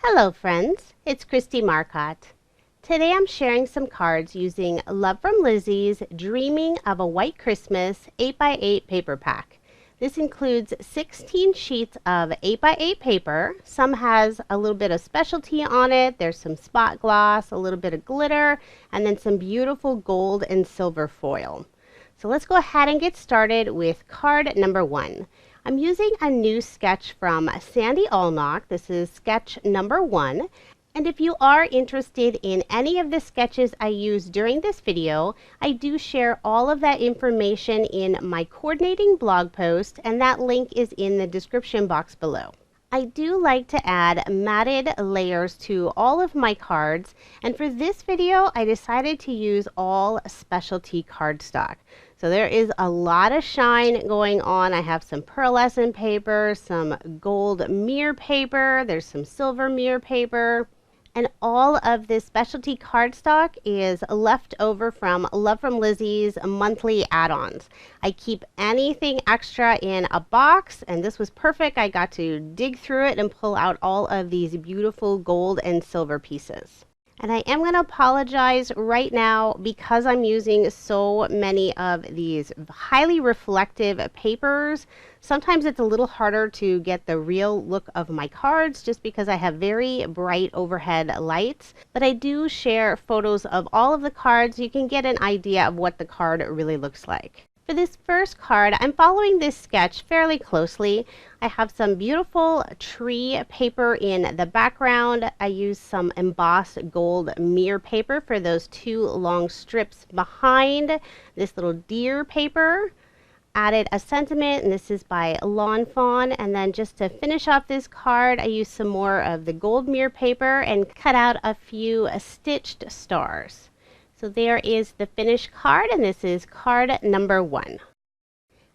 Hello friends, it's Kristie Marcotte. Today I'm sharing some cards using Love From Lizi's Dreaming of a White Christmas 8x8 paper pack. This includes 16 sheets of 8x8 paper. Some has a little bit of specialty on it. There's some spot gloss, a little bit of glitter, and then some beautiful gold and silver foil. So let's go ahead and get started with card number 1. I'm using a new sketch from Sandy Allnock. This is sketch number 1. And if you are interested in any of the sketches I use during this video, I do share all of that information in my coordinating blog post, and that link is in the description box below. I do like to add matted layers to all of my cards, and for this video I decided to use all specialty cardstock. So there is a lot of shine going on. I have some pearlescent paper, some gold mirror paper, there's some silver mirror paper, and all of this specialty cardstock is left over from Love From Lizi's monthly add-ons. I keep anything extra in a box, and this was perfect. I got to dig through it and pull out all of these beautiful gold and silver pieces. And I am going to apologize right now because I'm using so many of these highly reflective papers. Sometimes it's a little harder to get the real look of my cards just because I have very bright overhead lights. But I do share photos of all of the cards. You can get an idea of what the card really looks like. For this first card, I'm following this sketch fairly closely. I have some beautiful tree paper in the background. I use some embossed gold mirror paper for those two long strips behind this little deer paper. Added a sentiment, and this is by Lawn Fawn. And then just to finish off this card, I used some more of the gold mirror paper and cut out a few stitched stars. So there is the finished card, and this is card number 1.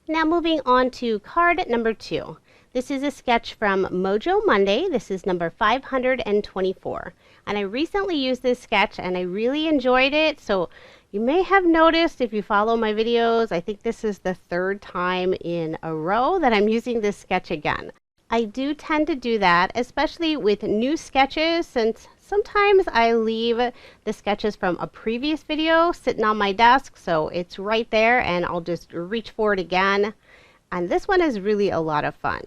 Now moving on to card number 2. This is a sketch from Mojo Monday. This is number 524. And I recently used this sketch and I really enjoyed it. So you may have noticed if you follow my videos, I think this is the 3rd time in a row that I'm using this sketch again. I do tend to do that, especially with new sketches, since sometimes I leave the sketches from a previous video sitting on my desk, so it's right there and I'll just reach for it again. And this one is really a lot of fun.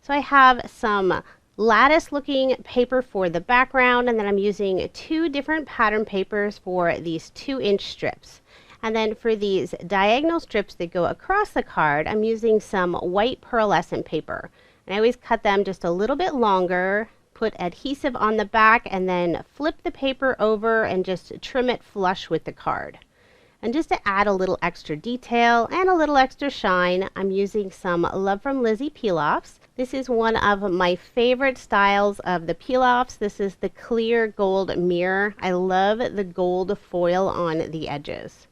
So I have some lattice looking paper for the background, and then I'm using 2 different pattern papers for these 2-inch strips. And then for these diagonal strips that go across the card, I'm using some white pearlescent paper. And I always cut them just a little bit longer, put adhesive on the back, and then flip the paper over and just trim it flush with the card. And just to add a little extra detail and a little extra shine, I'm using some Love From Lizi peel-offs. This is one of my favorite styles of the peel-offs. This is the clear gold mirror. I love the gold foil on the edges.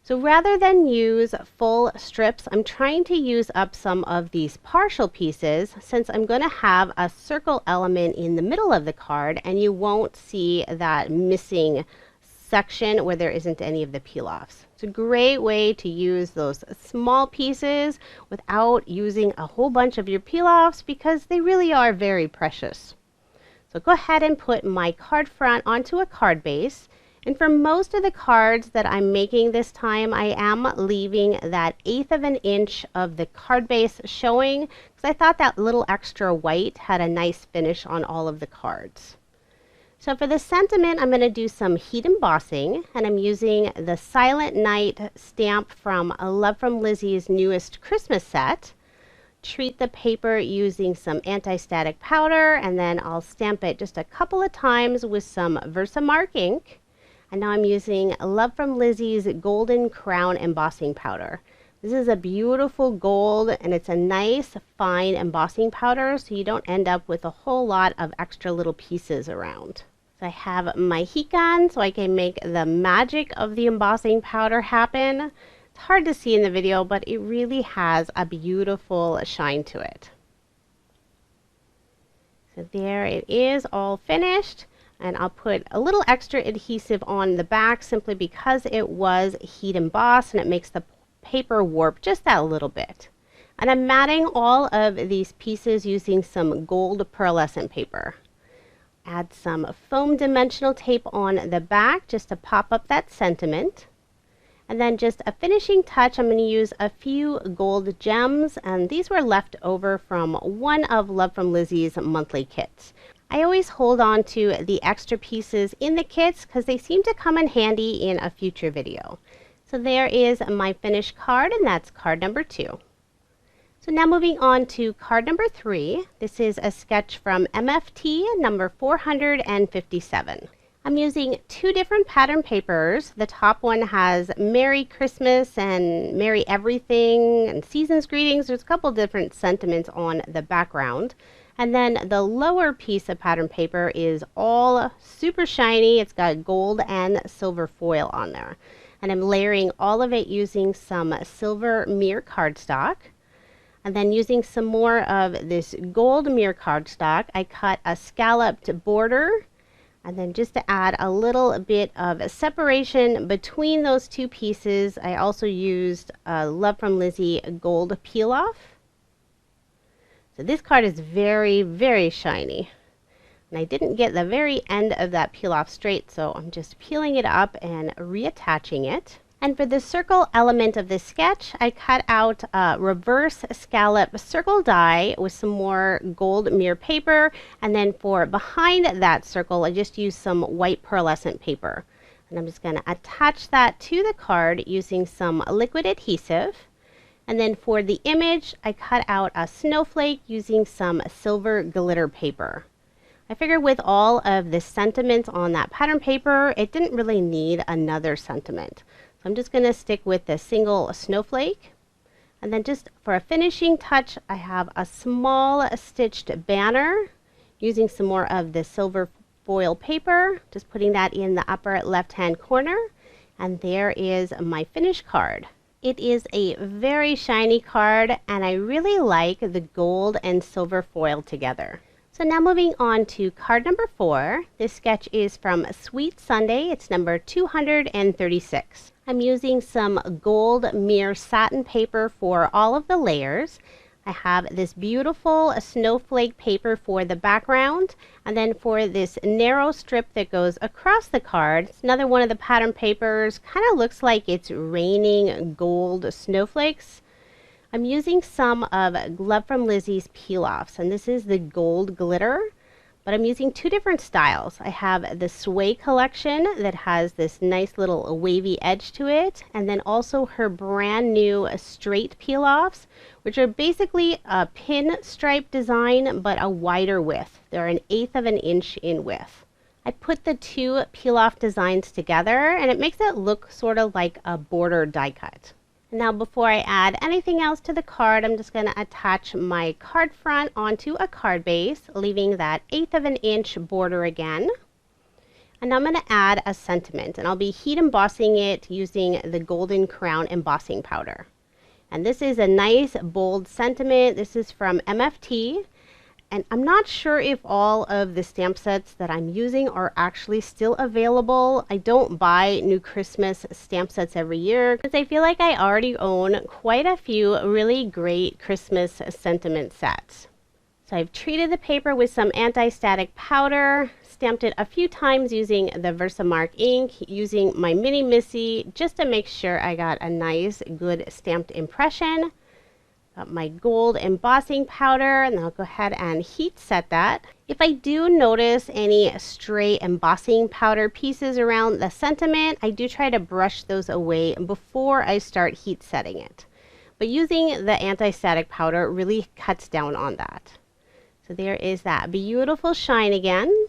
So rather than use full strips, I'm trying to use up some of these partial pieces since I'm going to have a circle element in the middle of the card, and you won't see that missing section where there isn't any of the peel-offs. It's a great way to use those small pieces without using a whole bunch of your peel-offs because they really are very precious. So go ahead and put my card front onto a card base. And for most of the cards that I'm making this time, I am leaving that 1/8 of an inch of the card base showing because I thought that little extra white had a nice finish on all of the cards. So for the sentiment, I'm going to do some heat embossing, and I'm using the Silent Night stamp from Love From Lizi's newest Christmas set. Treat the paper using some anti-static powder, and then I'll stamp it just a couple of times with some Versamark ink. And now I'm using Love From Lizi's Golden Crown embossing powder. This is a beautiful gold, and it's a nice fine embossing powder so you don't end up with a whole lot of extra little pieces around. So I have my heat gun so I can make the magic of the embossing powder happen. It's hard to see in the video, but it really has a beautiful shine to it. So there it is, all finished. And I'll put a little extra adhesive on the back simply because it was heat embossed and it makes the paper warp just that little bit. And I'm matting all of these pieces using some gold pearlescent paper. Add some foam dimensional tape on the back just to pop up that sentiment. And then just a finishing touch, I'm going to use a few gold gems, and these were left over from one of Love From Lizi's monthly kits. I always hold on to the extra pieces in the kits because they seem to come in handy in a future video. So there is my finished card, and that's card number 2. So now moving on to card number 3. This is a sketch from MFT number 457. I'm using 2 different pattern papers. The top one has Merry Christmas and Merry Everything and Season's Greetings. There's a couple different sentiments on the background. And then the lower piece of pattern paper is all super shiny. It's got gold and silver foil on there. And I'm layering all of it using some silver mirror cardstock. And then using some more of this gold mirror cardstock, I cut a scalloped border. And then just to add a little bit of separation between those 2 pieces, I also used Love From Lizi gold peel off. So this card is very, very shiny. And I didn't get the very end of that peel off straight, so I'm just peeling it up and reattaching it. And for the circle element of this sketch, I cut out a reverse scallop circle die with some more gold mirror paper. And then for behind that circle, I just used some white pearlescent paper. And I'm just going to attach that to the card using some liquid adhesive. And then for the image, I cut out a snowflake using some silver glitter paper. I figured with all of the sentiments on that pattern paper, it didn't really need another sentiment. I'm just going to stick with the single snowflake. And then just for a finishing touch, I have a small stitched banner using some more of the silver foil paper. Just putting that in the upper left-hand corner. And there is my finished card. It is a very shiny card, and I really like the gold and silver foil together. So now moving on to card number 4. This sketch is from Sweet Sunday. It's number 236. I'm using some gold mirror satin paper for all of the layers. I have this beautiful snowflake paper for the background, and then for this narrow strip that goes across the card, it's another one of the pattern papers. Kind of looks like it's raining gold snowflakes. I'm using some of Love From Lizi's peel-offs, and this is the gold glitter. But I'm using 2 different styles. I have the Sway collection that has this nice little wavy edge to it, and then also her brand new straight peel-offs, which are basically a pin stripe design, but a wider width. They're 1/8 of an inch in width. I put the 2 peel-off designs together, and it makes it look sort of like a border die cut. Now before I add anything else to the card, I'm just going to attach my card front onto a card base, leaving that 1/8 of an inch border again. And I'm going to add a sentiment, and I'll be heat embossing it using the Golden Crown embossing powder. And this is a nice bold sentiment. This is from MFT. And I'm not sure if all of the stamp sets that I'm using are actually still available. I don't buy new Christmas stamp sets every year because I feel like I already own quite a few really great Christmas sentiment sets. So I've treated the paper with some anti-static powder, stamped it a few times using the Versamark ink, using my Mini Missy just to make sure I got a nice, good stamped impression. Got my gold embossing powder, and I'll go ahead and heat set that. If I do notice any stray embossing powder pieces around the sentiment, I do try to brush those away before I start heat setting it. But using the anti-static powder really cuts down on that. So there is that beautiful shine again.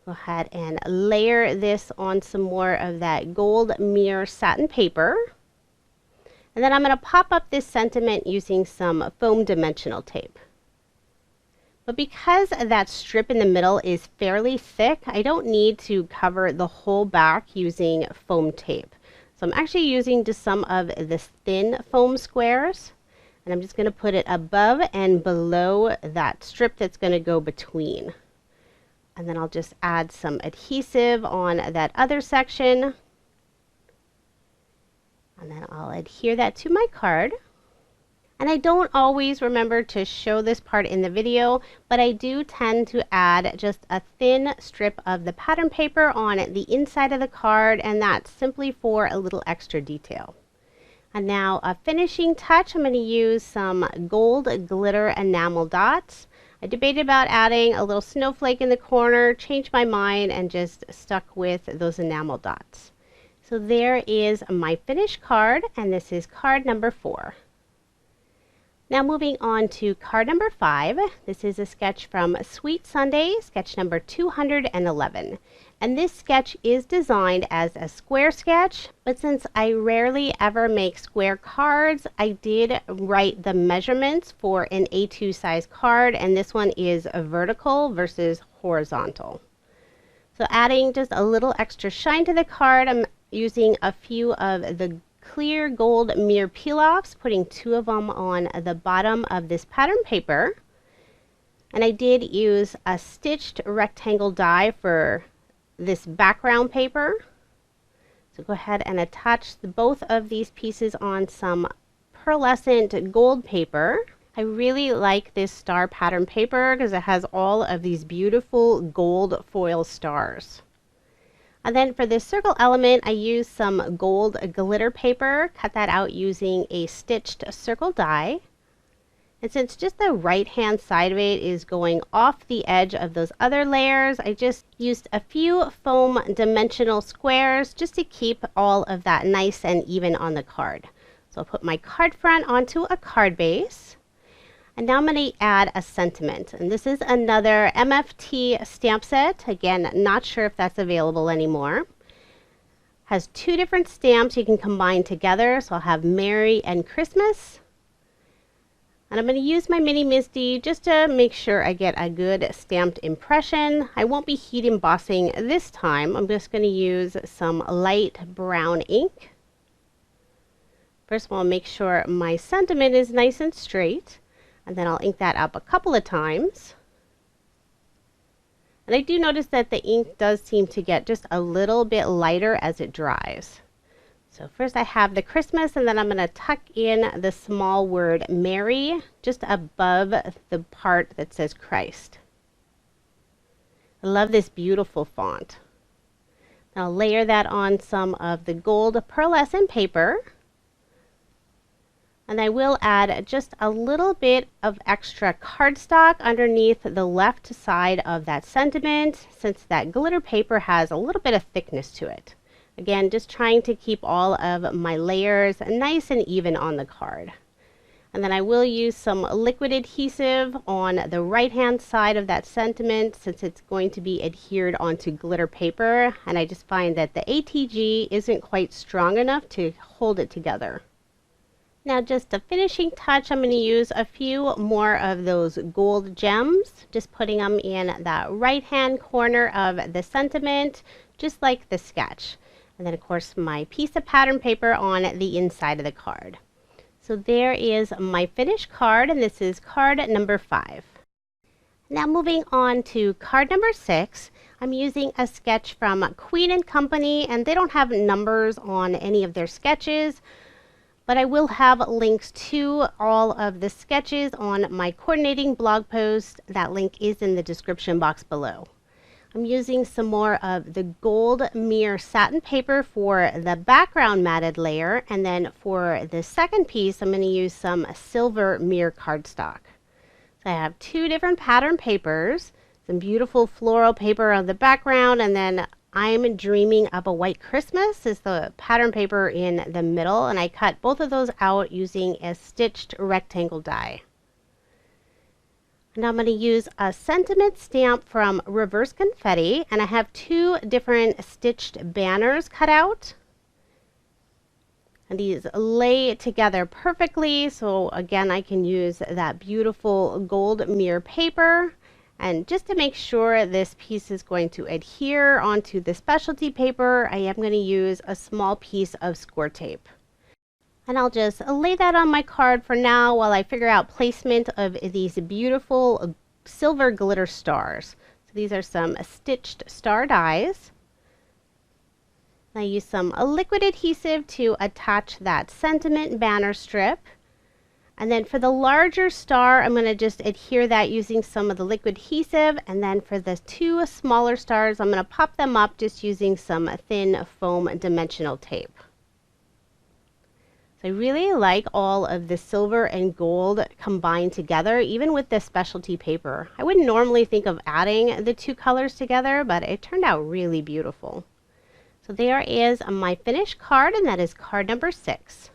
Go ahead and layer this on some more of that gold mirror satin paper. And then I'm going to pop up this sentiment using some foam dimensional tape. But because that strip in the middle is fairly thick, I don't need to cover the whole back using foam tape. So I'm actually using just some of this thin foam squares. And I'm just going to put it above and below that strip that's going to go between. And then I'll just add some adhesive on that other section. And then I'll adhere that to my card. And I don't always remember to show this part in the video, but I do tend to add just a thin strip of the pattern paper on the inside of the card, and that's simply for a little extra detail. And now a finishing touch, I'm going to use some gold glitter enamel dots. I debated about adding a little snowflake in the corner, changed my mind, and just stuck with those enamel dots. So there is my finished card, and this is card number 4. Now moving on to card number 5. This is a sketch from Sweet Sunday, sketch number 211. And this sketch is designed as a square sketch, but since I rarely ever make square cards, I did write the measurements for an A2 size card, and this one is a vertical versus horizontal. So adding just a little extra shine to the card, I'm using a few of the clear gold mirror peel-offs, putting 2 of them on the bottom of this pattern paper. And I did use a stitched rectangle die for this background paper. So go ahead and attach both of these pieces on some pearlescent gold paper. I really like this star pattern paper because it has all of these beautiful gold foil stars. And then for this circle element, I used some gold glitter paper, cut that out using a stitched circle die. And since just the right hand side of it is going off the edge of those other layers, I just used a few foam dimensional squares just to keep all of that nice and even on the card. So I'll put my card front onto a card base. And now I'm going to add a sentiment, and this is another MFT stamp set. Again, not sure if that's available anymore. Has 2 different stamps you can combine together, so I'll have Merry and Christmas. And I'm going to use my mini MISTI just to make sure I get a good stamped impression. I won't be heat embossing this time. I'm just going to use some light brown ink. First of all, make sure my sentiment is nice and straight. And then I'll ink that up a couple of times. And I do notice that the ink does seem to get just a little bit lighter as it dries. So first I have the Christmas, and then I'm going to tuck in the small word Mary just above the part that says Christ. I love this beautiful font. I'll layer that on some of the gold pearlescent paper. And I will add just a little bit of extra cardstock underneath the left side of that sentiment, since that glitter paper has a little bit of thickness to it. Again, just trying to keep all of my layers nice and even on the card. And then I will use some liquid adhesive on the right hand side of that sentiment, since it's going to be adhered onto glitter paper, and I just find that the ATG isn't quite strong enough to hold it together. Now just a finishing touch, I'm going to use a few more of those gold gems, just putting them in that right hand corner of the sentiment, just like the sketch. And then of course my piece of pattern paper on the inside of the card. So there is my finished card, and this is card number 5. Now moving on to card number 6, I'm using a sketch from Queen & Company, and they don't have numbers on any of their sketches. But I will have links to all of the sketches on my coordinating blog post. That link is in the description box below. I'm using some more of the gold mirror satin paper for the background matted layer, and then for the second piece I'm going to use some silver mirror cardstock. So I have 2 different pattern papers, some beautiful floral paper on the background, and then I'm Dreaming of a White Christmas is the pattern paper in the middle, and I cut both of those out using a stitched rectangle die. Now I'm going to use a sentiment stamp from Reverse Confetti, and I have 2 different stitched banners cut out. And these lay together perfectly, so again I can use that beautiful gold mirror paper. And just to make sure this piece is going to adhere onto the specialty paper, I am going to use a small piece of score tape. And I'll just lay that on my card for now while I figure out placement of these beautiful silver glitter stars. So these are some stitched star dies. I use some liquid adhesive to attach that sentiment banner strip. And then for the larger star, I'm going to just adhere that using some of the liquid adhesive. And then for the two smaller stars, I'm going to pop them up just using some thin foam dimensional tape. So I really like all of the silver and gold combined together, even with this specialty paper. I wouldn't normally think of adding the two colors together, but it turned out really beautiful. So there is my finished card, and that is card number 6.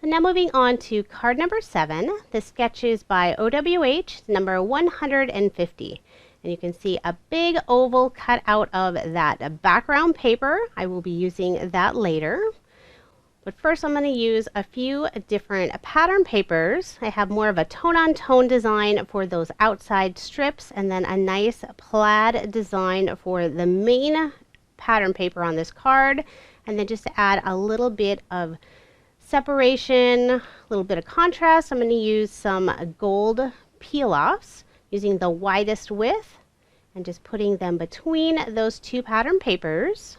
So now moving on to card number 7. The sketch is by OWH, number 150. And you can see a big oval cut out of that background paper. I will be using that later. But first I'm going to use a few different pattern papers. I have more of a tone-on-tone design for those outside strips, and then a nice plaid design for the main pattern paper on this card. And then just to add a little bit of separation, a little bit of contrast, I'm going to use some gold peel-offs using the widest width and just putting them between those two pattern papers.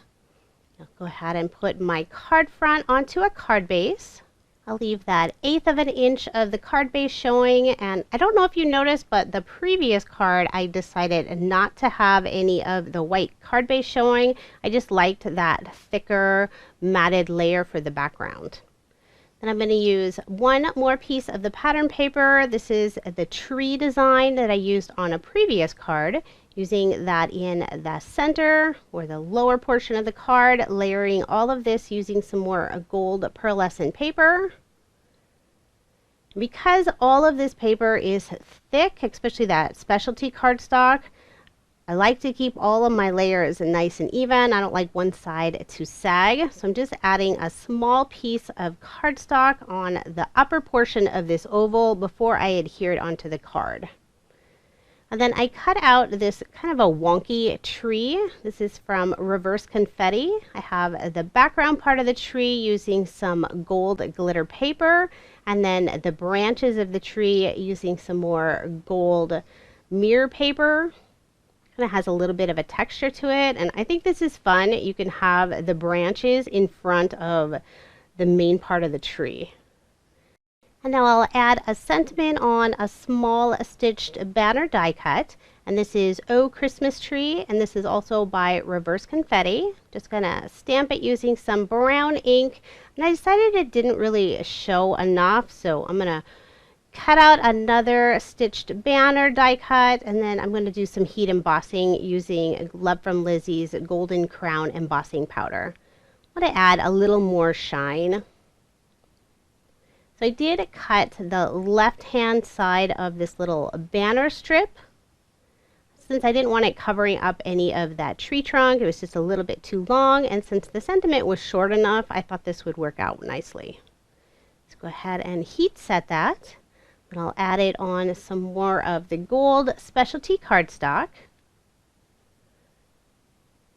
I'll go ahead and put my card front onto a card base. I'll leave that 1/8 of an inch of the card base showing, and I don't know if you noticed, but the previous card I decided not to have any of the white card base showing. I just liked that thicker matted layer for the background. Then I'm going to use one more piece of the pattern paper. This is the tree design that I used on a previous card, using that in the center or the lower portion of the card, layering all of this using some more gold pearlescent paper. Because all of this paper is thick, especially that specialty cardstock, I like to keep all of my layers nice and even. I don't like one side to sag, so I'm just adding a small piece of cardstock on the upper portion of this oval before I adhere it onto the card. And then I cut out this kind of a wonky tree. This is from Reverse Confetti. I have the background part of the tree using some gold glitter paper, and then the branches of the tree using some more gold mirror paper. Kind of has a little bit of a texture to it, and I think this is fun. You can have the branches in front of the main part of the tree. And now I'll add a sentiment on a small stitched banner die cut, and this is Oh Christmas Tree, and this is also by Reverse Confetti. Just gonna stamp it using some brown ink, and I decided it didn't really show enough, so I'm gonna cut out another stitched banner die cut, and then I'm going to do some heat embossing using Love From Lizi's Golden Crown embossing powder. I want to add a little more shine. So I did cut the left hand side of this little banner strip. Since I didn't want it covering up any of that tree trunk, it was just a little bit too long, and since the sentiment was short enough, I thought this would work out nicely. Let's go ahead and heat set that. And I'll add it on some more of the gold specialty cardstock.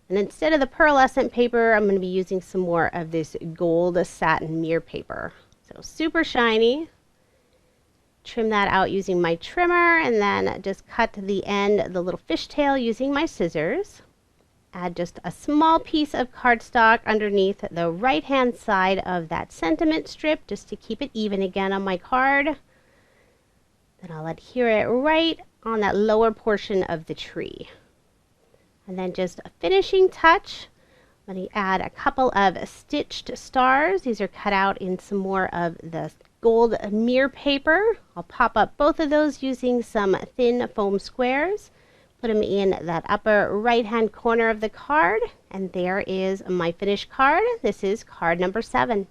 And instead of the pearlescent paper, I'm going to be using some more of this gold satin mirror paper. So super shiny. Trim that out using my trimmer, and then just cut to the end, the little fishtail, using my scissors. Add just a small piece of cardstock underneath the right hand side of that sentiment strip, just to keep it even again on my card. Then I'll adhere it right on that lower portion of the tree. And then just a finishing touch, let me add a couple of stitched stars. These are cut out in some more of the gold mirror paper. I'll pop up both of those using some thin foam squares. Put them in that upper right hand corner of the card, and there is my finished card. This is card number 7.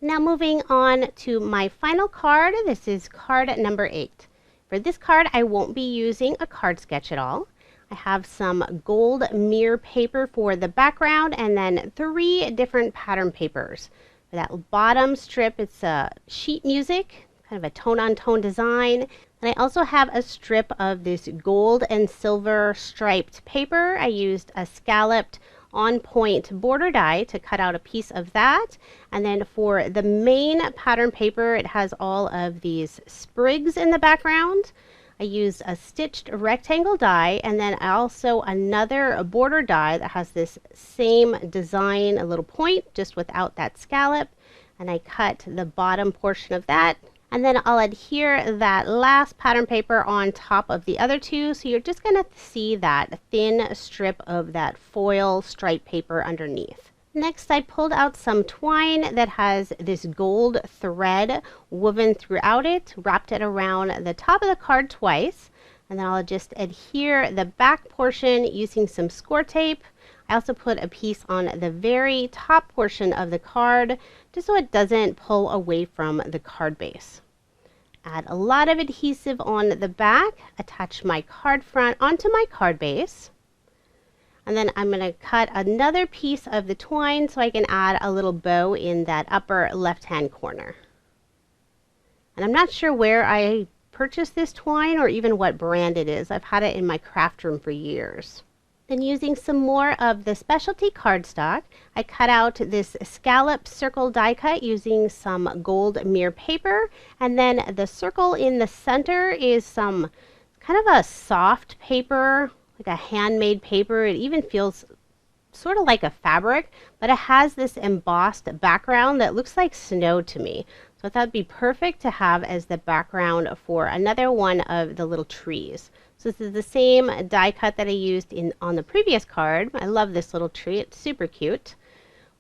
Now moving on to my final card, this is card number 8. For this card, I won't be using a card sketch at all. I have some gold mirror paper for the background, and then 3 different pattern papers. For that bottom strip, it's a sheet music, kind of a tone-on-tone design. And I also have a strip of this gold and silver striped paper. I used a scalloped on-point border die to cut out a piece of that. And then for the main pattern paper, it has all of these sprigs in the background. I used a stitched rectangle die, and then also another border die that has this same design, a little point, just without that scallop. and I cut the bottom portion of that. And then I'll adhere that last pattern paper on top of the other two. So you're just going to see that thin strip of that foil stripe paper underneath. Next, I pulled out some twine that has this gold thread woven throughout it, wrapped it around the top of the card twice. And then I'll just adhere the back portion using some score tape. I also put a piece on the very top portion of the card just so it doesn't pull away from the card base. Add a lot of adhesive on the back, attach my card front onto my card base, and then I'm going to cut another piece of the twine so I can add a little bow in that upper left-hand corner. And I'm not sure where I purchased this twine or even what brand it is. I've had it in my craft room for years. Then using some more of the specialty cardstock, I cut out this scallop circle die cut using some gold mirror paper. And then the circle in the center is some kind of a soft paper, like a handmade paper. It even feels sort of like a fabric, but it has this embossed background that looks like snow to me. So that would be perfect to have as the background for another one of the little trees. So this is the same die cut that I used on the previous card. I love this little tree. It's super cute.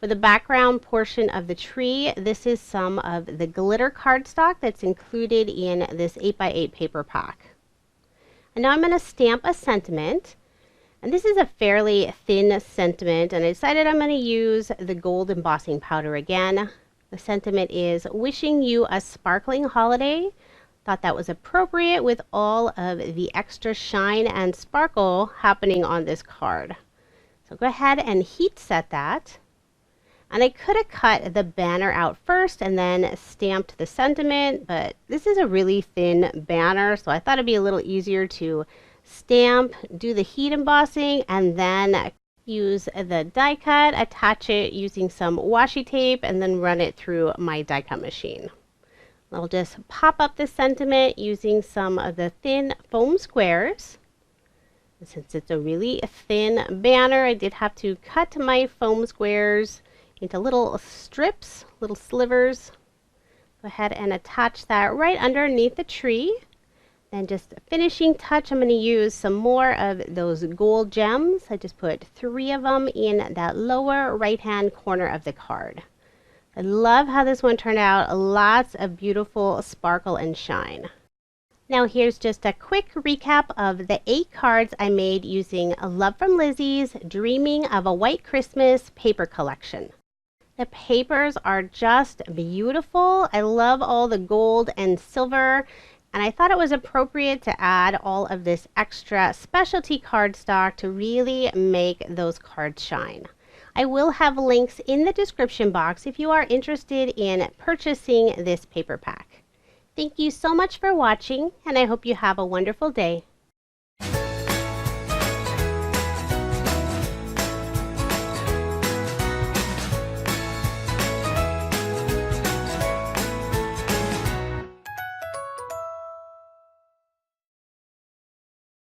For the background portion of the tree, this is some of the glitter cardstock that's included in this 8x8 paper pack. And now I'm going to stamp a sentiment. And this is a fairly thin sentiment, and I decided I'm going to use the gold embossing powder again. The sentiment is wishing you a sparkling holiday. Thought that was appropriate with all of the extra shine and sparkle happening on this card. So go ahead and heat set that. And I could have cut the banner out first and then stamped the sentiment, but this is a really thin banner, so I thought it'd be a little easier to stamp, do the heat embossing, and then use the die cut, attach it using some washi tape, and then run it through my die cut machine. I'll just pop up the sentiment using some of the thin foam squares. And since it's a really thin banner, I did have to cut my foam squares into little strips, little slivers. Go ahead and attach that right underneath the tree. Then just a finishing touch, I'm going to use some more of those gold gems. I just put 3 of them in that lower right-hand corner of the card. I love how this one turned out. Lots of beautiful sparkle and shine. Now here's just a quick recap of the 8 cards I made using Love From Lizi's Dreaming of a White Christmas paper collection. The papers are just beautiful. I love all the gold and silver, and I thought it was appropriate to add all of this extra specialty cardstock to really make those cards shine. I will have links in the description box if you are interested in purchasing this paper pack. Thank you so much for watching, and I hope you have a wonderful day.